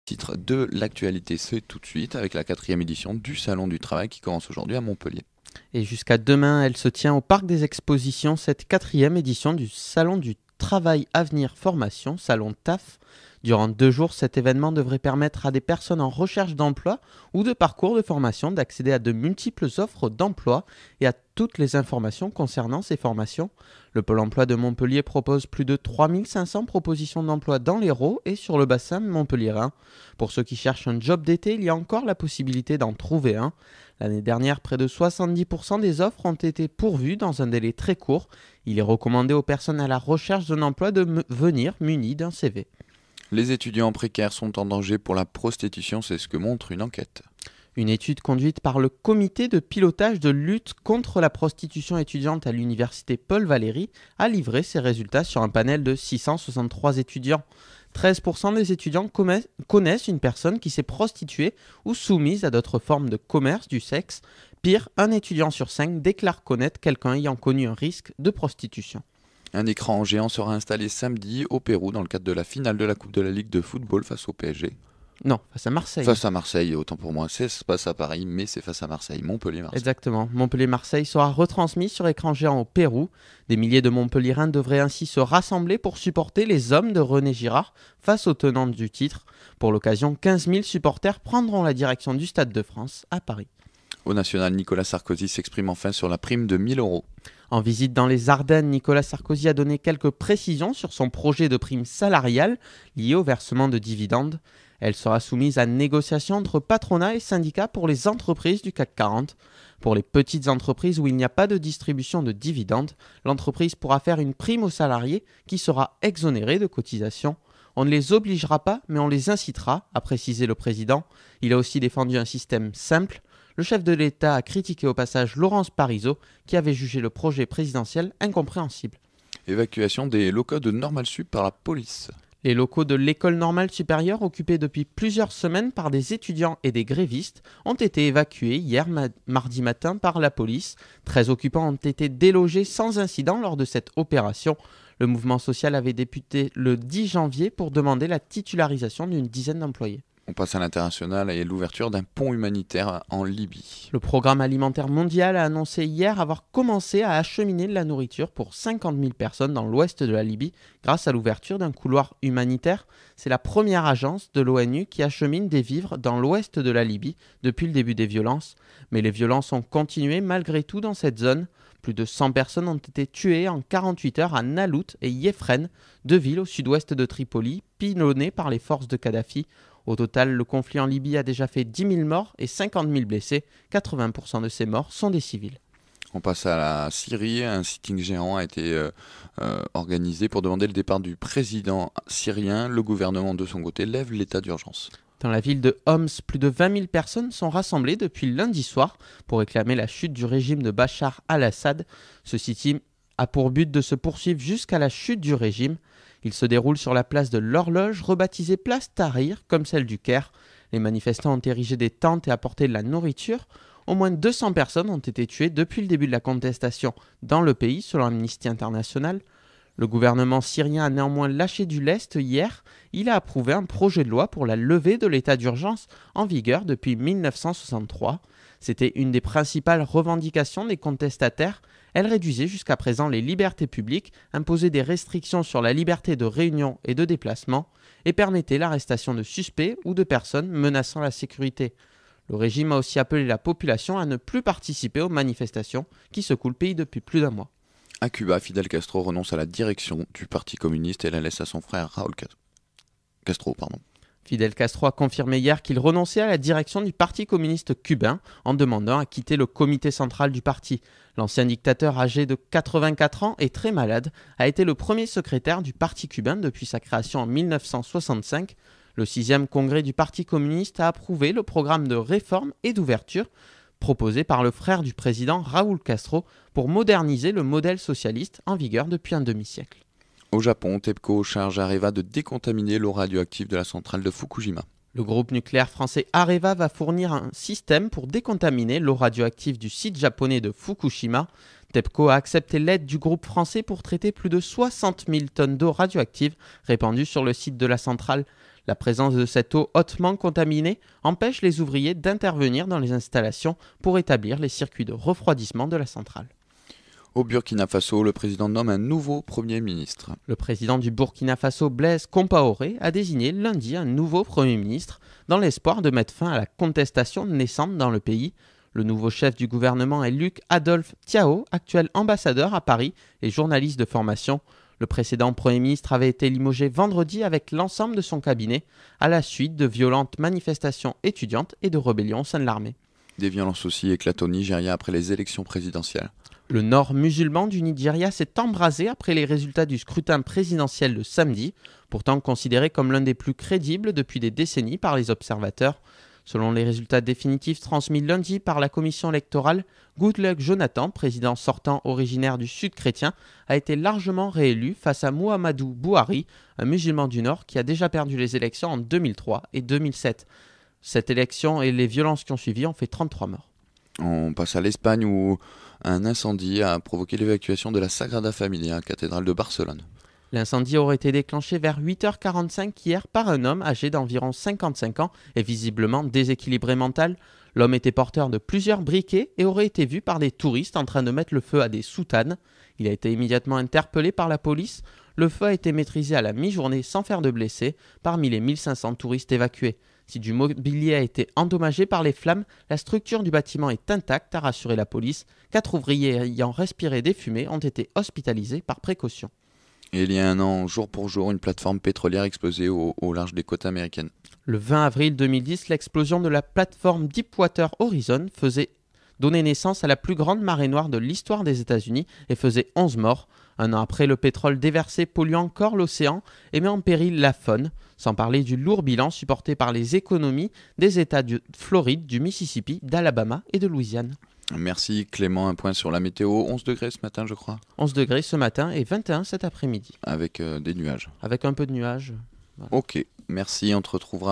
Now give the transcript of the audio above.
Titre de l'actualité, c'est tout de suite avec la 4e édition du Salon du Travail qui commence aujourd'hui à Montpellier. Et jusqu'à demain, elle se tient au Parc des Expositions, cette 4e édition du Salon du Travail Avenir Formation, Salon TAF. Durant 2 jours, cet événement devrait permettre à des personnes en recherche d'emploi ou de parcours de formation d'accéder à de multiples offres d'emploi et à toutes les informations concernant ces formations. Le Pôle emploi de Montpellier propose plus de 3500 propositions d'emploi dans l'Hérault et sur le bassin montpelliérain. Pour ceux qui cherchent un job d'été, il y a encore la possibilité d'en trouver un. L'année dernière, près de 70% des offres ont été pourvues dans un délai très court. Il est recommandé aux personnes à la recherche d'un emploi de venir munis d'un CV. Les étudiants précaires sont en danger pour la prostitution, c'est ce que montre une enquête. Une étude conduite par le comité de pilotage de lutte contre la prostitution étudiante à l'université Paul Valéry a livré ses résultats sur un panel de 663 étudiants. 13% des étudiants connaissent une personne qui s'est prostituée ou soumise à d'autres formes de commerce du sexe. Pire, un étudiant sur 5 déclare connaître quelqu'un ayant connu un risque de prostitution. Un écran géant sera installé samedi au Pérou dans le cadre de la finale de la Coupe de la Ligue de football face au PSG. Non, face à Marseille. Face à Marseille, autant pour moi, c'est face à Paris, mais c'est face à Marseille, Montpellier-Marseille. Exactement. Montpellier-Marseille sera retransmis sur écran géant au Pérou. Des milliers de Montpelliérains devraient ainsi se rassembler pour supporter les hommes de René Girard face aux tenants du titre. Pour l'occasion, 15 000 supporters prendront la direction du Stade de France à Paris. Au national, Nicolas Sarkozy s'exprime enfin sur la prime de 1 000 €. En visite dans les Ardennes, Nicolas Sarkozy a donné quelques précisions sur son projet de prime salariale lié au versement de dividendes. Elle sera soumise à négociation entre patronat et syndicats pour les entreprises du CAC 40. Pour les petites entreprises où il n'y a pas de distribution de dividendes, l'entreprise pourra faire une prime aux salariés qui sera exonérée de cotisations. On ne les obligera pas, mais on les incitera, a précisé le président. Il a aussi défendu un système simple. Le chef de l'État a critiqué au passage Laurence Parisot, qui avait jugé le projet présidentiel incompréhensible. Évacuation des locaux de Normal Sup par la police. Les locaux de l'école normale supérieure, occupés depuis plusieurs semaines par des étudiants et des grévistes, ont été évacués hier mardi matin par la police. 13 occupants ont été délogés sans incident lors de cette opération. Le mouvement social avait débuté le 10 janvier pour demander la titularisation d'une dizaine d'employés. On passe à l'international et l'ouverture d'un pont humanitaire en Libye. Le Programme alimentaire mondial a annoncé hier avoir commencé à acheminer de la nourriture pour 50 000 personnes dans l'ouest de la Libye grâce à l'ouverture d'un couloir humanitaire. C'est la première agence de l'ONU qui achemine des vivres dans l'ouest de la Libye depuis le début des violences. Mais les violences ont continué malgré tout dans cette zone. Plus de 100 personnes ont été tuées en 48 heures à Nalout et Yefren, 2 villes au sud-ouest de Tripoli, pilonnées par les forces de Kadhafi. Au total, le conflit en Libye a déjà fait 10 000 morts et 50 000 blessés. 80% de ces morts sont des civils. On passe à la Syrie. Un sitting géant a été organisé pour demander le départ du président syrien. Le gouvernement, de son côté, lève l'état d'urgence. Dans la ville de Homs, plus de 20 000 personnes sont rassemblées depuis lundi soir pour réclamer la chute du régime de Bachar al-Assad. Ce sitting a pour but de se poursuivre jusqu'à la chute du régime. Il se déroule sur la place de l'Horloge, rebaptisée place Tahrir, comme celle du Caire. Les manifestants ont érigé des tentes et apporté de la nourriture. Au moins 200 personnes ont été tuées depuis le début de la contestation dans le pays, selon Amnesty International. Le gouvernement syrien a néanmoins lâché du lest hier. Il a approuvé un projet de loi pour la levée de l'état d'urgence en vigueur depuis 1963. C'était une des principales revendications des contestataires. Elle réduisait jusqu'à présent les libertés publiques, imposait des restrictions sur la liberté de réunion et de déplacement et permettait l'arrestation de suspects ou de personnes menaçant la sécurité. Le régime a aussi appelé la population à ne plus participer aux manifestations qui secouent le pays depuis plus d'1 mois. À Cuba, Fidel Castro renonce à la direction du Parti communiste et la laisse à son frère Raúl Castro. Fidel Castro a confirmé hier qu'il renonçait à la direction du Parti communiste cubain en demandant à quitter le comité central du parti. L'ancien dictateur âgé de 84 ans et très malade a été le premier secrétaire du Parti cubain depuis sa création en 1965. Le 6e congrès du Parti communiste a approuvé le programme de réforme et d'ouverture proposé par le frère du président Raúl Castro pour moderniser le modèle socialiste en vigueur depuis un demi-siècle. Au Japon, TEPCO charge Areva de décontaminer l'eau radioactive de la centrale de Fukushima. Le groupe nucléaire français Areva va fournir un système pour décontaminer l'eau radioactive du site japonais de Fukushima. TEPCO a accepté l'aide du groupe français pour traiter plus de 60 000 tonnes d'eau radioactive répandues sur le site de la centrale. La présence de cette eau hautement contaminée empêche les ouvriers d'intervenir dans les installations pour établir les circuits de refroidissement de la centrale. Au Burkina Faso, le président nomme un nouveau Premier ministre. Le président du Burkina Faso, Blaise Compaoré, a désigné lundi un nouveau Premier ministre dans l'espoir de mettre fin à la contestation naissante dans le pays. Le nouveau chef du gouvernement est Luc Adolphe Thiaw, actuel ambassadeur à Paris et journaliste de formation. Le précédent Premier ministre avait été limogé vendredi avec l'ensemble de son cabinet à la suite de violentes manifestations étudiantes et de rébellions au sein de l'armée. Des violences aussi éclatent au Nigeria après les élections présidentielles. Le nord musulman du Nigeria s'est embrasé après les résultats du scrutin présidentiel de samedi, pourtant considéré comme l'un des plus crédibles depuis des décennies par les observateurs. Selon les résultats définitifs transmis lundi par la commission électorale, Goodluck Jonathan, président sortant originaire du Sud chrétien, a été largement réélu face à Muhammadu Buhari, un musulman du Nord qui a déjà perdu les élections en 2003 et 2007. Cette élection et les violences qui ont suivi ont fait 33 morts. On passe à l'Espagne où un incendie a provoqué l'évacuation de la Sagrada Familia, cathédrale de Barcelone. L'incendie aurait été déclenché vers 8h45 hier par un homme âgé d'environ 55 ans et visiblement déséquilibré mental. L'homme était porteur de plusieurs briquets et aurait été vu par des touristes en train de mettre le feu à des soutanes. Il a été immédiatement interpellé par la police. Le feu a été maîtrisé à la mi-journée sans faire de blessés parmi les 1500 touristes évacués. Si du mobilier a été endommagé par les flammes, la structure du bâtiment est intacte, a rassuré la police. 4 ouvriers ayant respiré des fumées ont été hospitalisés par précaution. Et il y a un an, jour pour jour, une plateforme pétrolière explosait au large des côtes américaines. Le 20 avril 2010, l'explosion de la plateforme Deepwater Horizon donnait naissance à la plus grande marée noire de l'histoire des États-Unis et faisait 11 morts. Un an après, le pétrole déversé pollue encore l'océan et met en péril la faune, sans parler du lourd bilan supporté par les économies des États de Floride, du Mississippi, d'Alabama et de Louisiane. Merci Clément, un point sur la météo, 11 degrés ce matin je crois. 11 degrés ce matin et 21 cet après-midi. Avec des nuages. Avec un peu de nuages. Voilà. Ok, merci, on te retrouve